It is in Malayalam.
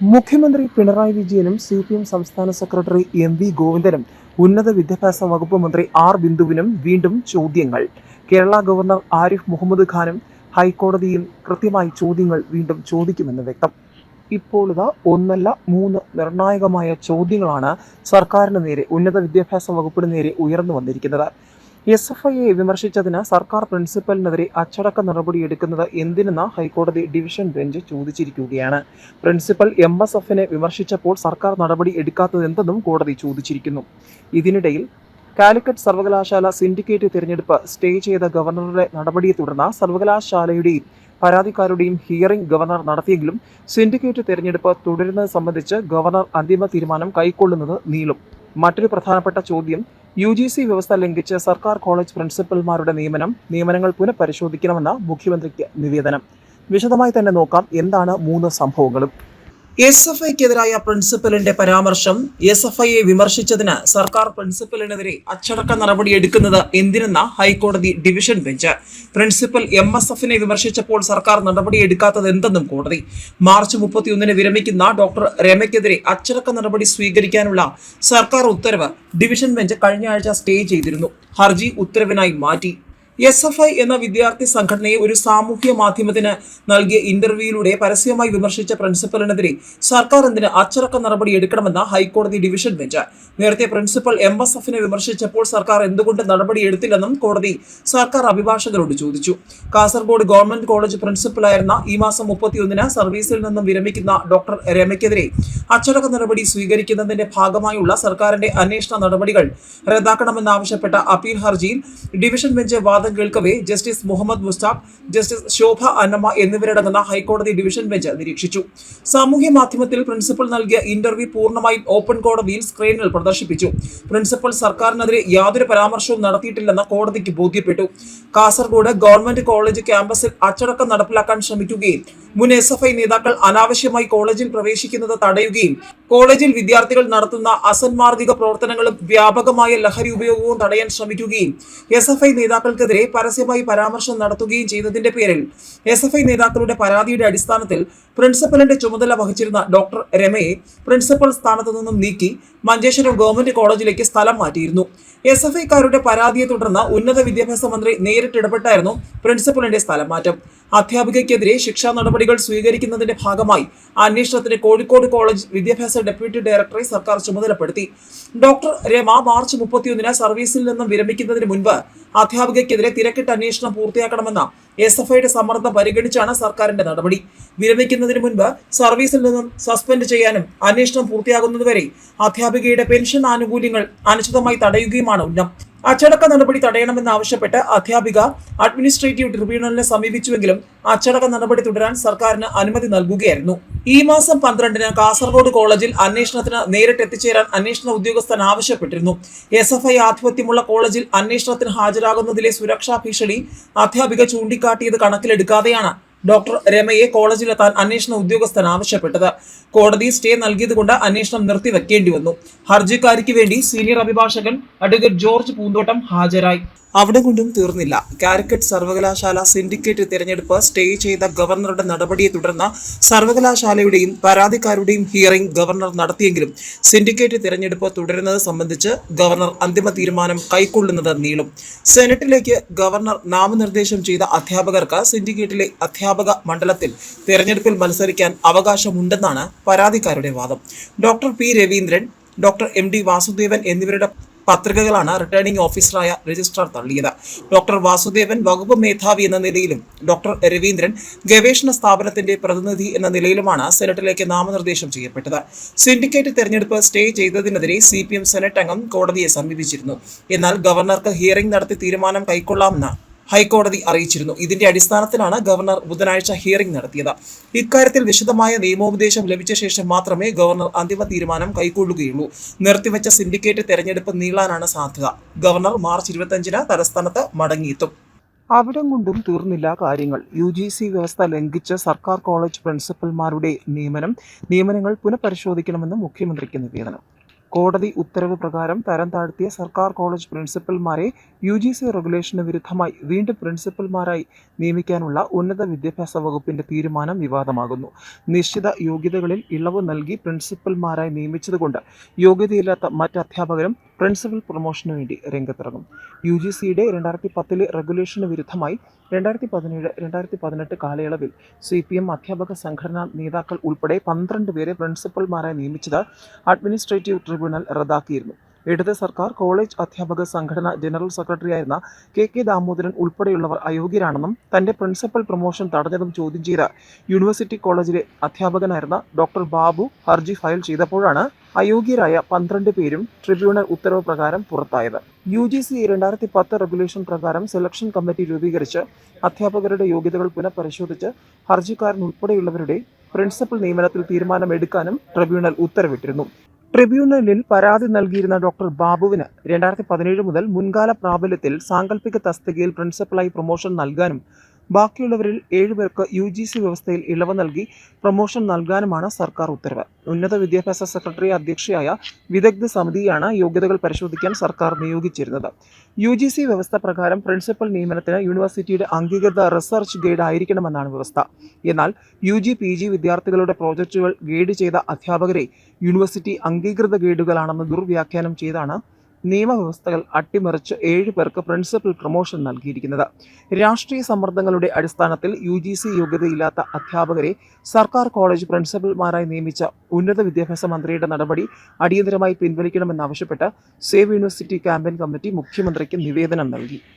മുഖ്യമന്ത്രി പിണറായി വിജയനും CPM സംസ്ഥാന സെക്രട്ടറി MV ഗോവിന്ദനും ഉന്നത വിദ്യാഭ്യാസ വകുപ്പ് മന്ത്രി R ബിന്ദുവിനും വീണ്ടും ചോദ്യങ്ങൾ. കേരള ഗവർണർ ആരിഫ് മുഹമ്മദ് ഖാനും ഹൈക്കോടതിയിൽ കൃത്യമായി ചോദ്യങ്ങൾ വീണ്ടും ചോദിക്കുമെന്ന് വ്യക്തം. ഇപ്പോൾ ഒന്നല്ല 3 നിർണായകമായ ചോദ്യങ്ങളാണ് സർക്കാരിന് നേരെ, ഉന്നത വിദ്യാഭ്യാസ വകുപ്പിന് നേരെ ഉയർന്നു വന്നിരിക്കുന്നത്. SFIയെ വിമർശിച്ചതിന് സർക്കാർ പ്രിൻസിപ്പലിനെതിരെ അച്ചടക്ക നടപടിയെടുക്കുന്നത് എന്തിനെന്ന് ഹൈക്കോടതി ഡിവിഷൻ ബെഞ്ച് ചോദിച്ചിരിക്കുകയാണ്. പ്രിൻസിപ്പൽ MSFനെ വിമർശിച്ചപ്പോൾ സർക്കാർ നടപടി എടുക്കാത്തതെന്തെന്നും കോടതി ചോദിച്ചിരിക്കുന്നു. ഇതിനിടയിൽ കാലിക്കറ്റ് സർവകലാശാല സിൻഡിക്കേറ്റ് തിരഞ്ഞെടുപ്പ് സ്റ്റേ ചെയ്ത ഗവർണറുടെ നടപടിയെ തുടർന്ന് സർവകലാശാലയുടെയും പരാതിക്കാരുടെയും ഹിയറിംഗ് ഗവർണർ നടത്തിയെങ്കിലും സിൻഡിക്കേറ്റ് തിരഞ്ഞെടുപ്പ് തുടരുന്നത് സംബന്ധിച്ച് ഗവർണർ അന്തിമ തീരുമാനം കൈക്കൊള്ളുന്നത് നീളും. മറ്റൊരു പ്രധാനപ്പെട്ട ചോദ്യം, UGC വ്യവസ്ഥ ലംഘിച്ച് സർക്കാർ കോളേജ് പ്രിൻസിപ്പൽമാരുടെ നിയമനങ്ങൾ പുനഃപരിശോധിക്കണമെന്ന മുഖ്യമന്ത്രിക്ക് നിവേദനം. വിശദമായി തന്നെ നോക്കാം എന്താണ് 3 സംഭവങ്ങളും. SFIക്കെതിരായ പ്രിൻസിപ്പലിന്റെ പരാമർശം. SFIയെ വിമർശിച്ചതിന് സർക്കാർ പ്രിൻസിപ്പലിനെതിരെ അച്ചടക്ക നടപടിയെടുക്കുന്നത് എന്തിനെന്ന ഹൈക്കോടതി ഡിവിഷൻ ബെഞ്ച്. പ്രിൻസിപ്പൽ MSFനെ വിമർശിച്ചപ്പോൾ സർക്കാർ നടപടിയെടുക്കാത്തത് എന്തെന്നും കോടതി. മാർച്ച് 31 വിരമിക്കുന്ന ഡോക്ടർ രമയ്ക്കെതിരെ അച്ചടക്ക നടപടി സ്വീകരിക്കാനുള്ള സർക്കാർ ഉത്തരവ് ഡിവിഷൻ ബെഞ്ച് കഴിഞ്ഞ ആഴ്ച സ്റ്റേ ചെയ്തിരുന്നു. ഹർജി ഉത്തരവിനായി മാറ്റി. SFI എന്ന വിദ്യാർത്ഥി സംഘടനയെ ഒരു സാമൂഹ്യ മാധ്യമത്തിന് നൽകിയ ഇന്റർവ്യൂയിലൂടെ പരസ്യമായി വിമർശിച്ച പ്രിൻസിപ്പലിനെതിരെ സർക്കാർ എന്തിന് അച്ചടക്ക നടപടി എടുക്കണമെന്ന ഹൈക്കോടതി ഡിവിഷൻ ബെഞ്ച്. നേരത്തെ പ്രിൻസിപ്പൽ MSFനെ വിമർശിച്ചപ്പോൾ സർക്കാർ എന്തുകൊണ്ട് നടപടി എടുത്തില്ലെന്നും കോടതി സർക്കാർ അഭിഭാഷകരോട് ചോദിച്ചു. കാസർഗോഡ് ഗവൺമെന്റ് കോളേജ് പ്രിൻസിപ്പലായിരുന്ന ഈ മാസം 31 സർവീസിൽ നിന്നും വിരമിക്കുന്ന ഡോക്ടർ രമയ്ക്കെതിരെ അച്ചടക്ക നടപടി സ്വീകരിക്കുന്നതിന്റെ ഭാഗമായുള്ള സർക്കാരിന്റെ അന്വേഷണ നടപടികൾ റദ്ദാക്കണമെന്നാവശ്യപ്പെട്ട അപ്പീൽ ഹർജിയിൽ ഡിവിഷൻ ബെഞ്ച് വാദം കേൾക്കവേ ജസ്റ്റിസ് മുഹമ്മദ് മുസ്താഖ്, ജസ്റ്റിസ് ശോഭ അന്നമ്മ എന്നിവരടങ്ങുന്ന ഹൈക്കോടതി ഡിവിഷൻ ബെഞ്ച് നിരീക്ഷിച്ചു. സാമൂഹ്യ മാധ്യമത്തിൽ പ്രിൻസിപ്പൽ നൽകിയ ഇന്റർവ്യൂ പൂർണ്ണമായും ഓപ്പൺ കോടതിയിൽ സ്ക്രീനിൽ പ്രദർശിപ്പിച്ചു. പ്രിൻസിപ്പൽ സർക്കാരിനെതിരെ യാതൊരു പരാമർശവും നടത്തിയിട്ടില്ലെന്ന് കോടതിക്ക് ബോധ്യപ്പെട്ടു. കാസർഗോഡ് ഗവൺമെന്റ് കോളേജ് ക്യാമ്പസിൽ അച്ചടക്കം നടപ്പിലാക്കാൻ ശ്രമിക്കുകയും മുൻ SFI നേതാക്കൾ അനാവശ്യമായി കോളേജിൽ പ്രവേശിക്കുന്നത് തടയുകയും കോളേജിൽ വിദ്യാർത്ഥികൾ നടത്തുന്ന അസന്മാർഗിക പ്രവർത്തനങ്ങളും വ്യാപകമായ ലഹരി ഉപയോഗവും തടയാൻ ശ്രമിക്കുകയും SFI നേതാക്കൾക്കെതിരെ പരസ്യമായി പരാമർശം നടത്തുകയും ചെയ്തതിന്റെ പേരിൽ SFI നേതാക്കളുടെ പരാതിയുടെ അടിസ്ഥാനത്തിൽ പ്രിൻസിപ്പലിന്റെ ചുമതല വഹിച്ചിരുന്ന ഡോക്ടർ രമയെ പ്രിൻസിപ്പൽ സ്ഥാനത്തു നിന്നും നീക്കി മഞ്ചേശ്വരം ഗവൺമെന്റ് കോളേജിലേക്ക് സ്ഥലം മാറ്റിയിരുന്നു. SFIക്കാരുടെ പരാതിയെ തുടർന്ന് ഉന്നത വിദ്യാഭ്യാസ മന്ത്രി നേരിട്ടിടപെട്ടായിരുന്നു പ്രിൻസിപ്പലിന്റെ സ്ഥലം മാറ്റം. അധ്യാപികയ്ക്കെതിരെ ശിക്ഷാ നടപടികൾ സ്വീകരിക്കുന്നതിന്റെ ഭാഗമായി അന്വേഷണത്തിന് കോഴിക്കോട് കോളേജ് വിദ്യാഭ്യാസ ഡെപ്യൂട്ടി ഡയറക്ടറെ സർക്കാർ ചുമതലപ്പെടുത്തി. ഡോക്ടർ രമ മാർച്ച് 31 സർവീസിൽ നിന്നും വിരമിക്കുന്നതിന് മുൻപ് അധ്യാപികയ്ക്കെതിരെ തിരക്കിട്ട് അന്വേഷണം പൂർത്തിയാക്കണമെന്ന SFIയുടെ സമ്മർദ്ദം പരിഗണിച്ചാണ് സർക്കാരിന്റെ നടപടി. വിരമിക്കുന്നതിന് മുൻപ് സർവീസിൽ നിന്നും സസ്പെൻഡ് ചെയ്യാനും അന്വേഷണം പൂർത്തിയാകുന്നതുവരെ അധ്യാപികയുടെ പെൻഷൻ ആനുകൂല്യങ്ങൾ അനിശ്ചിതമായി തടയുകയുമാണ് ഉന്നം. അച്ചടക്ക നടപടി തടയണമെന്നാവശ്യപ്പെട്ട് അധ്യാപിക അഡ്മിനിസ്ട്രേറ്റീവ് ട്രിബ്യൂണലിനെ സമീപിച്ചുവെങ്കിലും അച്ചടക്ക നടപടി തുടരാൻ സർക്കാരിന് അനുമതി നൽകുകയായിരുന്നു. ഈ മാസം 12 കാസർഗോഡ് കോളേജിൽ അന്വേഷണത്തിന് നേരിട്ട് എത്തിച്ചേരാൻ അന്വേഷണ ഉദ്യോഗസ്ഥൻ ആവശ്യപ്പെട്ടിരുന്നു. SFI ആധിപത്യമുള്ള കോളേജിൽ അന്വേഷണത്തിന് ഹാജരാകുന്നതിലെ സുരക്ഷാ ഭീഷണി അധ്യാപിക ചൂണ്ടിക്കാട്ടിയത് കണക്കിലെടുക്കാതെയാണ് ഡോക്ടർ രമയെ കോളേജിലെത്താൻ അന്വേഷണ ഉദ്യോഗസ്ഥൻ ആവശ്യപ്പെട്ടത്. കോടതി സ്റ്റേ നൽകിയതുകൊണ്ട് അന്വേഷണം നിർത്തിവെക്കേണ്ടി വന്നു. ഹർജിക്കാരിക്ക് വേണ്ടി സീനിയർ അഭിഭാഷകൻ അഡ്വക്കേറ്റ് ജോർജ് പൂന്തോട്ടം ഹാജരായി. അവിടെ കൊണ്ടും തീർന്നില്ല. കാലിക്കറ്റ് സർവകലാശാല സിൻഡിക്കേറ്റ് തിരഞ്ഞെടുപ്പ് സ്റ്റേ ചെയ്ത ഗവർണറുടെ നടപടിയെ തുടർന്ന് സർവകലാശാലയുടെയും പരാതിക്കാരുടെയും ഹിയറിംഗ് ഗവർണർ നടത്തിയെങ്കിലും സിൻഡിക്കേറ്റ് തിരഞ്ഞെടുപ്പ് തുടരുന്നത് സംബന്ധിച്ച് ഗവർണർ അന്തിമ തീരുമാനം കൈക്കൊള്ളുന്നത് നീളും. സെനറ്റിലേക്ക് ഗവർണർ നാമനിർദ്ദേശം ചെയ്ത അധ്യാപകർക്ക് സിൻഡിക്കേറ്റിലെ അധ്യാപക മണ്ഡലത്തിൽ തിരഞ്ഞെടുപ്പിൽ മത്സരിക്കാൻ അവകാശമുണ്ടെന്നാണ് പരാതിക്കാരുടെ വാദം. Doctor P Raveendran, doctor MD Vasudevan എന്നിവരുടെ പത്രികകളാണ് റിട്ടേണിംഗ് ഓഫീസറായ രജിസ്ട്രാർ തള്ളിയത്. ഡോക്ടർ വാസുദേവൻ വകുപ്പ് മേധാവി എന്ന നിലയിലും ഡോക്ടർ രവീന്ദ്രൻ ഗവേഷണ സ്ഥാപനത്തിന്റെ പ്രതിനിധി എന്ന നിലയിലുമാണ് സെനറ്റിലേക്ക് നാമനിർദ്ദേശം ചെയ്യപ്പെട്ടത്. സിൻഡിക്കേറ്റ് തെരഞ്ഞെടുപ്പ് സ്റ്റേ ചെയ്തതിനെതിരെ CPM സെനറ്റ് അംഗം കോടതിയെ സമീപിച്ചിരുന്നു. എന്നാൽ ഗവർണർക്ക് ഹിയറിംഗ് നടത്തി തീരുമാനം കൈക്കൊള്ളാമെന്ന് ഹൈക്കോടതി അറിയിച്ചിരുന്നു. ഇതിന്റെ അടിസ്ഥാനത്തിലാണ് ഗവർണർ ബുധനാഴ്ച ഹിയറിംഗ് നടത്തിയത്. ഇക്കാര്യത്തിൽ വിശദമായ നിയമോപദേശം ലഭിച്ച ശേഷം മാത്രമേ ഗവർണർ അന്തിമ തീരുമാനം കൈക്കൊള്ളുകയുള്ളൂ. നിർത്തിവെച്ച സിൻഡിക്കേറ്റ് തെരഞ്ഞെടുപ്പ് നീളാനാണ് സാധ്യത. ഗവർണർ മാർച്ച് 25 തലസ്ഥാനത്ത് മടങ്ങിയെത്തും. അവിടം കൊണ്ടും തീർന്നില്ല കാര്യങ്ങൾ. UGC വ്യവസ്ഥ ലംഘിച്ച് സർക്കാർ കോളേജ് പ്രിൻസിപ്പൽമാരുടെ നിയമനങ്ങൾ പുനഃപരിശോധിക്കണമെന്ന് മുഖ്യമന്ത്രിക്ക് നിവേദനം. കോടതി ഉത്തരവ് പ്രകാരം തരം താഴ്ത്തിയ സർക്കാർ കോളേജ് പ്രിൻസിപ്പൽമാരെ UGC റെഗുലേഷന് വിരുദ്ധമായി വീണ്ടും പ്രിൻസിപ്പൽമാരായി നിയമിക്കാനുള്ള ഉന്നത വിദ്യാഭ്യാസ വകുപ്പിന്റെ തീരുമാനം വിവാദമാകുന്നു. നിശ്ചിത യോഗ്യതകളിൽ ഇളവ് നൽകി പ്രിൻസിപ്പൽമാരായി നിയമിച്ചതുകൊണ്ട് യോഗ്യതയില്ലാത്ത മറ്റ് അധ്യാപകരും പ്രിൻസിപ്പൽ പ്രൊമോഷനു വേണ്ടി രംഗത്തിറങ്ങും. UGCയുടെ 2010 റെഗുലേഷന് വിരുദ്ധമായി 2017-2018 കാലയളവിൽ CPM അധ്യാപക സംഘടനാ നേതാക്കൾ ഉൾപ്പെടെ 12 പേരെ പ്രിൻസിപ്പൽമാരായി നിയമിച്ചത് അഡ്മിനിസ്ട്രേറ്റീവ് ട്രിബ്യൂണൽ റദ്ദാക്കിയിരുന്നു. ഇടത് സർക്കാർ കോളേജ് അധ്യാപക സംഘടന ജനറൽ സെക്രട്ടറിയായിരുന്ന KK ദാമോദരൻ ഉൾപ്പെടെയുള്ളവർ അയോഗ്യരാണെന്നും തന്റെ പ്രിൻസിപ്പൽ പ്രൊമോഷൻ തടഞ്ഞതും ചോദ്യം ചെയ്ത് യൂണിവേഴ്സിറ്റി കോളേജിലെ അധ്യാപകനായിരുന്ന ഡോക്ടർ ബാബു ഹർജി ഫയൽ ചെയ്തപ്പോഴാണ് അയോഗ്യരായ 12 പേരും ട്രിബ്യൂണൽ ഉത്തരവ് പ്രകാരം പുറത്തായത്. UGC 2010 റെഗുലേഷൻ പ്രകാരം സെലക്ഷൻ കമ്മിറ്റി രൂപീകരിച്ച് അധ്യാപകരുടെ യോഗ്യതകൾ പുനഃപരിശോധിച്ച് ഹർജിക്കാരൻ ഉൾപ്പെടെയുള്ളവരുടെ പ്രിൻസിപ്പൽ നിയമനത്തിൽ തീരുമാനമെടുക്കാനും ട്രിബ്യൂണൽ ഉത്തരവിട്ടിരുന്നു. ട്രിബ്യൂണലിൽ പരാതി നൽകിയിരുന്ന ഡോക്ടർ ബാബുവിന് 2017 മുതൽ മുൻകാല പ്രാബല്യത്തിൽ സാങ്കല്പിക തസ്തികയിൽ പ്രിൻസിപ്പലായി പ്രൊമോഷൻ നൽകാനും ബാക്കിയുള്ളവരിൽ 7 പേർക്ക് UGC വ്യവസ്ഥയിൽ ഇളവ് നൽകി പ്രൊമോഷൻ നൽകാനുമാണ് സർക്കാർ ഉത്തരവ്. ഉന്നത വിദ്യാഭ്യാസ സെക്രട്ടറി അധ്യക്ഷയായ വിദഗ്ധ സമിതിയാണ് യോഗ്യതകൾ പരിശോധിക്കാൻ സർക്കാർ നിയോഗിച്ചിരുന്നത്. UGC വ്യവസ്ഥ പ്രകാരം പ്രിൻസിപ്പൽ നിയമനത്തിന് യൂണിവേഴ്സിറ്റിയുടെ അംഗീകൃത റിസർച്ച് ഗൈഡ് ആയിരിക്കണമെന്നാണ് വ്യവസ്ഥ. എന്നാൽ UG PG വിദ്യാർത്ഥികളുടെ പ്രോജക്റ്റുകൾ ഗൈഡ് ചെയ്ത അധ്യാപകരെ യൂണിവേഴ്സിറ്റി അംഗീകൃത ഗൈഡുകളാണെന്ന് ദുർവ്യാഖ്യാനം ചെയ്താണ് നിയമവ്യവസ്ഥകൾ അട്ടിമറിച്ച് 7 പേർക്ക് പ്രിൻസിപ്പൽ പ്രൊമോഷൻ നൽകിയിരിക്കുന്നത്. രാഷ്ട്രീയ സമ്മർദ്ദങ്ങളുടെ അടിസ്ഥാനത്തിൽ UGC യോഗ്യതയില്ലാത്ത അധ്യാപകരെ സർക്കാർ കോളേജ് പ്രിൻസിപ്പൽമാരായി നിയമിച്ച ഉന്നത വിദ്യാഭ്യാസ മന്ത്രിയുടെ നടപടി അടിയന്തരമായി പിൻവലിക്കണമെന്നാവശ്യപ്പെട്ട് സേവ് യൂണിവേഴ്സിറ്റി ക്യാമ്പയിൻ കമ്മിറ്റി മുഖ്യമന്ത്രിക്ക് നിവേദനം നൽകി.